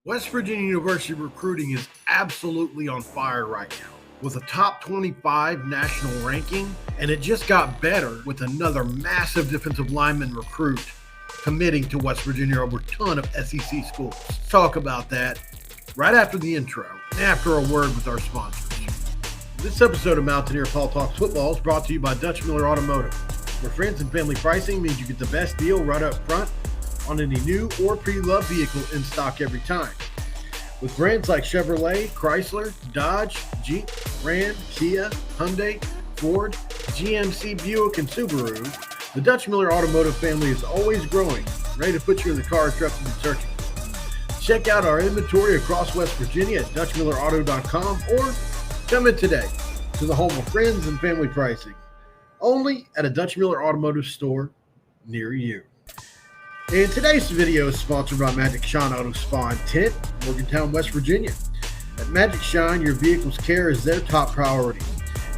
West Virginia University recruiting is absolutely on fire right now with a top 25 national ranking, and it just got better with another massive defensive lineman recruit committing to West Virginia over a ton of SEC schools. Let's talk about that right after the intro and after a word with our sponsors. This episode of Mountaineer Paul Talks Football is brought to you by Dutch Miller Automotive, where friends and family pricing means you get the best deal right up front on any new or pre-loved vehicle in stock every time. With brands like Chevrolet, Chrysler, Dodge, Jeep, Ram, Kia, Hyundai, Ford, GMC, Buick, and Subaru, the Dutch Miller Automotive family is always growing, ready to put you in the car truck you've been searching for. Check out our inventory across West Virginia at DutchMillerAuto.com or come in today to the home of friends and family pricing, only at a Dutch Miller Automotive store near you. And today's video is sponsored by Magic Shine Auto Spa in Tenn, Morgantown, West Virginia. At Magic Shine, your vehicle's care is their top priority.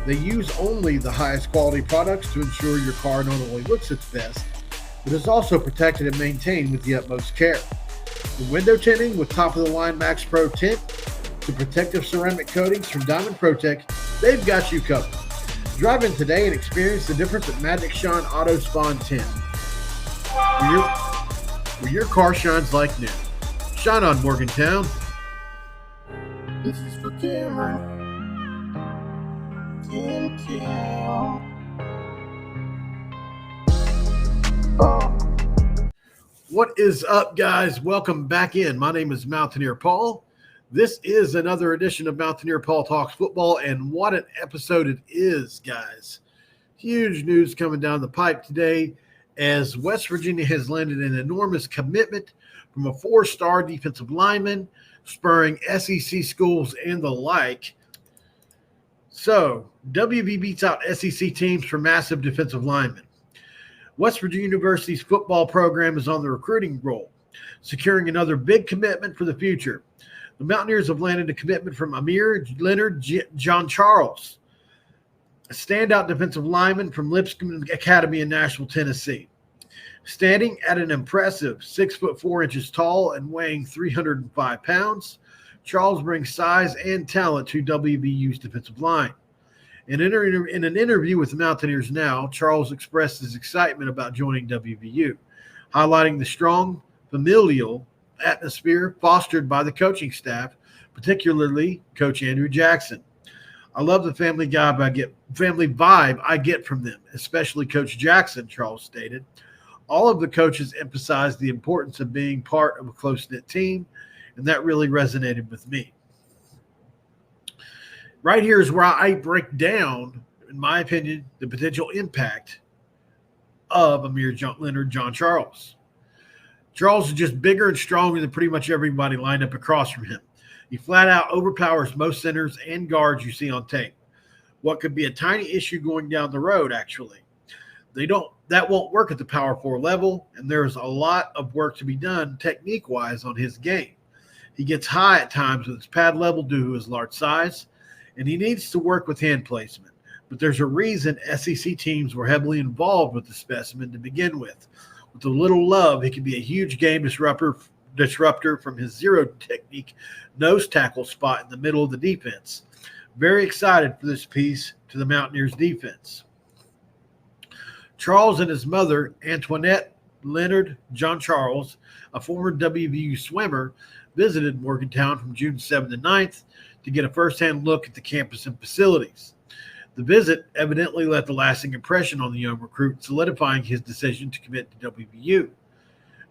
They use only the highest quality products to ensure your car not only looks its best, but is also protected and maintained with the utmost care. From window tinting with top-of-the-line Max Pro tint to protective ceramic coatings from Diamond Protect, they've got you covered. Drive in today and experience the difference at Magic Shine Auto Spa in Tenn, where your car shines like new. Shine on, Morgantown. This is for Cameron. What is up, guys? Welcome back in. My name is Mountaineer Paul. This is another edition of Mountaineer Paul Talks Football, and what an episode it is, guys. Huge news coming down the pipe today, as West Virginia has landed an enormous commitment from a four-star defensive lineman, spurring SEC schools and the like. So, WV beats out SEC teams for massive defensive linemen. West Virginia University's football program is on the recruiting roll, securing another big commitment for the future. The Mountaineers have landed a commitment from Amir Leanord Jean Charles, a standout defensive lineman from Lipscomb Academy in Nashville, Tennessee. Standing at an impressive 6'4" tall and weighing 305 pounds, Charles brings size and talent to WVU's defensive line. In an interview with the Mountaineers Now, Charles expressed his excitement about joining WVU, highlighting the strong familial atmosphere fostered by the coaching staff, particularly Coach Andrew Jackson. I love the family vibe I get from them, especially Coach Jackson, Charles stated. All of the coaches emphasized the importance of being part of a close-knit team, and that really resonated with me. Right here is where I break down, in my opinion, the potential impact of Amir Leanord Jean Charles. Charles is just bigger and stronger than pretty much everybody lined up across from him. He flat out overpowers most centers and guards you see on tape. What could be a tiny issue going down the road, actually. That won't work at the Power 4 level, and there's a lot of work to be done technique-wise on his game. He gets high at times with his pad level due to his large size, and he needs to work with hand placement. But there's a reason SEC teams were heavily involved with the specimen to begin with. With a little love, he can be a huge game disruptor from his zero technique nose tackle spot in the middle of the defense. Very excited for this piece to the Mountaineers defense. Charles and his mother, Antoinette Leanord Jean Charles, a former WVU swimmer, visited Morgantown from June 7th to 9th to get a firsthand look at the campus and facilities. The visit evidently left a lasting impression on the young recruit, solidifying his decision to commit to WVU.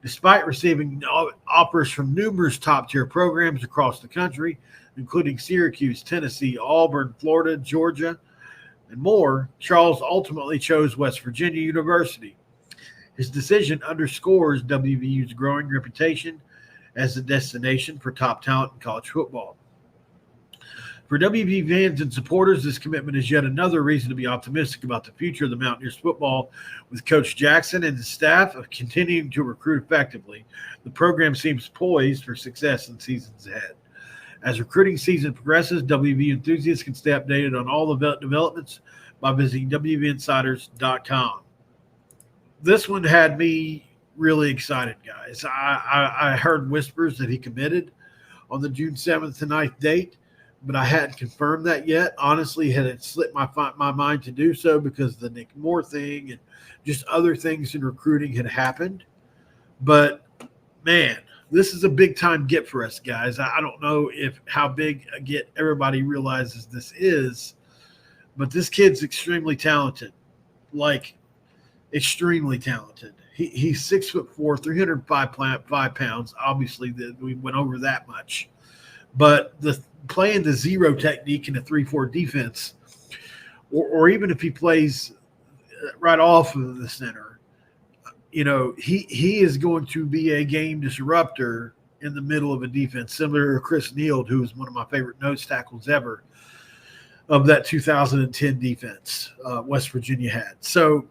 Despite receiving offers from numerous top-tier programs across the country, including Syracuse, Tennessee, Auburn, Florida, Georgia, and more, Charles ultimately chose West Virginia University. His decision underscores WVU's growing reputation as a destination for top talent in college football. For WVU fans and supporters, this commitment is yet another reason to be optimistic about the future of the Mountaineers football. With Coach Jackson and his staff of continuing to recruit effectively, the program seems poised for success in seasons ahead. As recruiting season progresses, WVU enthusiasts can stay updated on all the developments by visiting WVUinsiders.com. This one had me really excited, guys. I heard whispers that he committed. on the June 7th to 9th date, but I hadn't confirmed that yet. Honestly, had it slipped my mind to do so because the Nick Moore thing and just other things in recruiting had happened. But, man, this is a big-time get for us, guys. I don't know how big a get everybody realizes this is, but this kid's extremely talented, like extremely talented. He's 6'4", 305 pounds. Obviously, we went over that much. But playing the zero technique in a 3-4 defense, or even if he plays right off of the center, he is going to be a game disruptor in the middle of a defense, similar to Chris Neal, who is one of my favorite nose tackles ever of that 2010 defense West Virginia had. So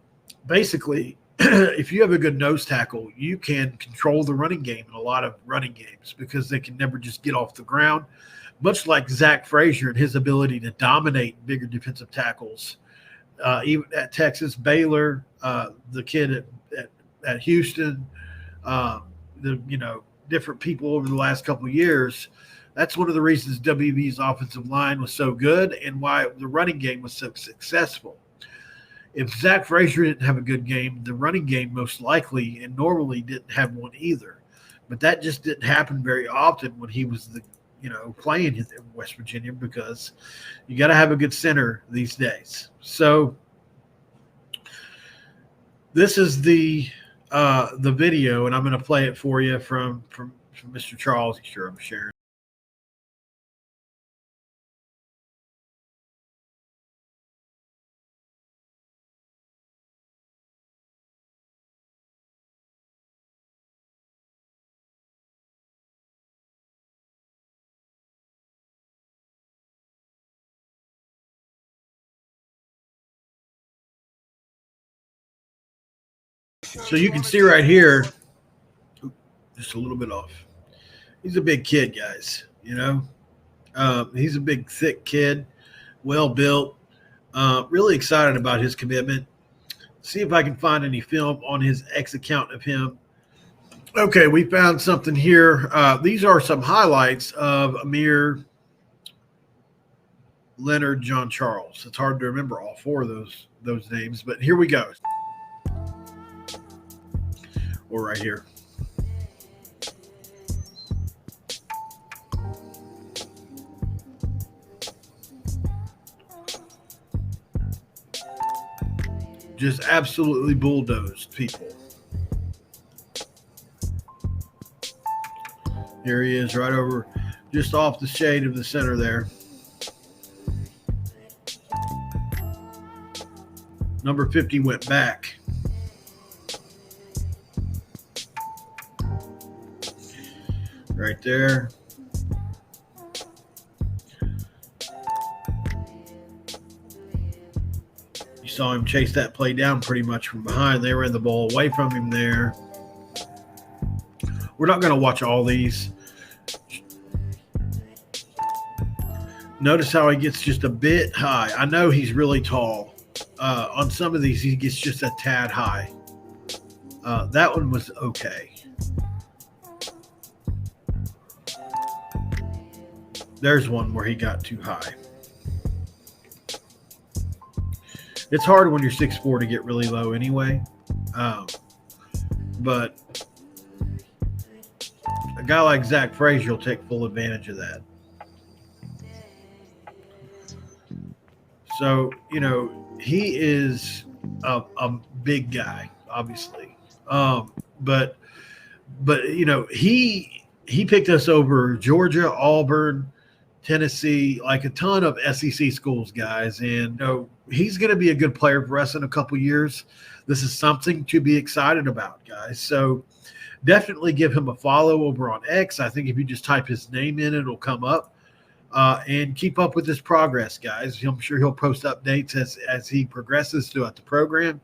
basically, if you have a good nose tackle, you can control the running game in a lot of running games because they can never just get off the ground, much like Zach Frazier and his ability to dominate bigger defensive tackles. Even at Texas, Baylor, the kid at Houston, different people over the last couple of years. That's one of the reasons WVU's offensive line was so good and why the running game was so successful. If Zach Frazier didn't have a good game, the running game most likely and normally didn't have one either. But that just didn't happen very often when he was playing in West Virginia because you got to have a good center these days. So this is the video, and I'm going to play it for you from Mr. Charles. Sure, I'm sharing. So you can see right here, just a little bit off. He's a big kid, guys. He's a big, thick kid, well built. Really excited about his commitment. See if I can find any film on his X account of him. Okay, we found something here. These are some highlights of Amir Leanord Jean Charles. It's hard to remember all four of those names, but here we go. Or right here. Just absolutely bulldozed people. Here he is right over, just off the shade of the center there. Number 50 went back. Right there. You saw him chase that play down pretty much from behind. They ran the ball away from him there. We're not going to watch all these. Notice how he gets just a bit high. I know he's really tall. On some of these, he gets just a tad high. That one was okay. There's one where he got too high. It's hard when you're 6'4" to get really low anyway. But a guy like Zach Frazier will take full advantage of that. So, he is a big guy, obviously. But he picked us over Georgia, Auburn, Tennessee, like a ton of SEC schools, guys. And he's going to be a good player for us in a couple years. This is something to be excited about, guys. So definitely give him a follow over on X. I think if you just type his name in, it'll come up. And keep up with his progress, guys. I'm sure he'll post updates as he progresses throughout the program.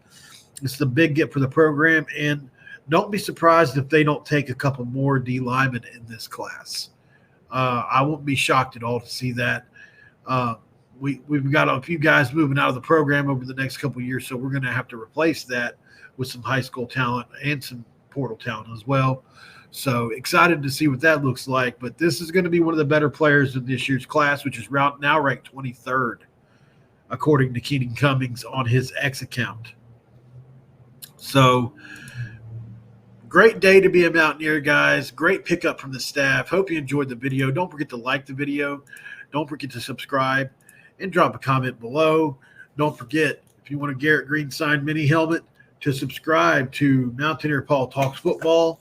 It's the big get for the program. And don't be surprised if they don't take a couple more D-Linemen in this class. I won't be shocked at all to see that. We've got a few guys moving out of the program over the next couple of years, so we're going to have to replace that with some high school talent and some portal talent as well. So excited to see what that looks like. But this is going to be one of the better players in this year's class, which is now ranked 23rd, according to Keenan Cummings on his X account. So great day to be a Mountaineer, guys. Great pickup from the staff. Hope you enjoyed the video. Don't forget to like the video. Don't forget to subscribe and drop a comment below. Don't forget, if you want a Garrett Green signed mini helmet, to subscribe to Mountaineer Paul Talks Football,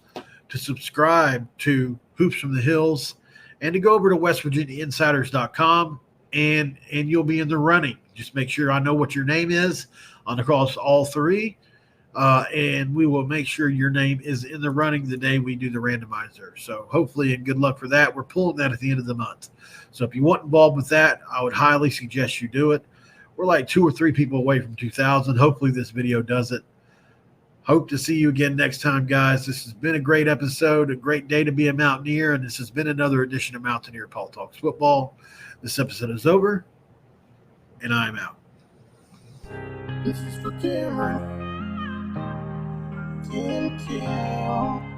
to subscribe to Hoops from the Hills, and to go over to WestVirginiaInsiders.com, and you'll be in the running. Just make sure I know what your name is across all three, and we will make sure your name is in the running the day we do the randomizer. So hopefully, and good luck for that. We're pulling that at the end of the month. So if you want involved with that, I would highly suggest you do it. We're like 2 or 3 people away from 2,000. Hopefully this video does it. Hope to see you again next time, guys. This has been a great episode, a great day to be a Mountaineer, and this has been another edition of Mountaineer Paul Talks Football. This episode is over, and I'm out. This is for Cameron. Tenn.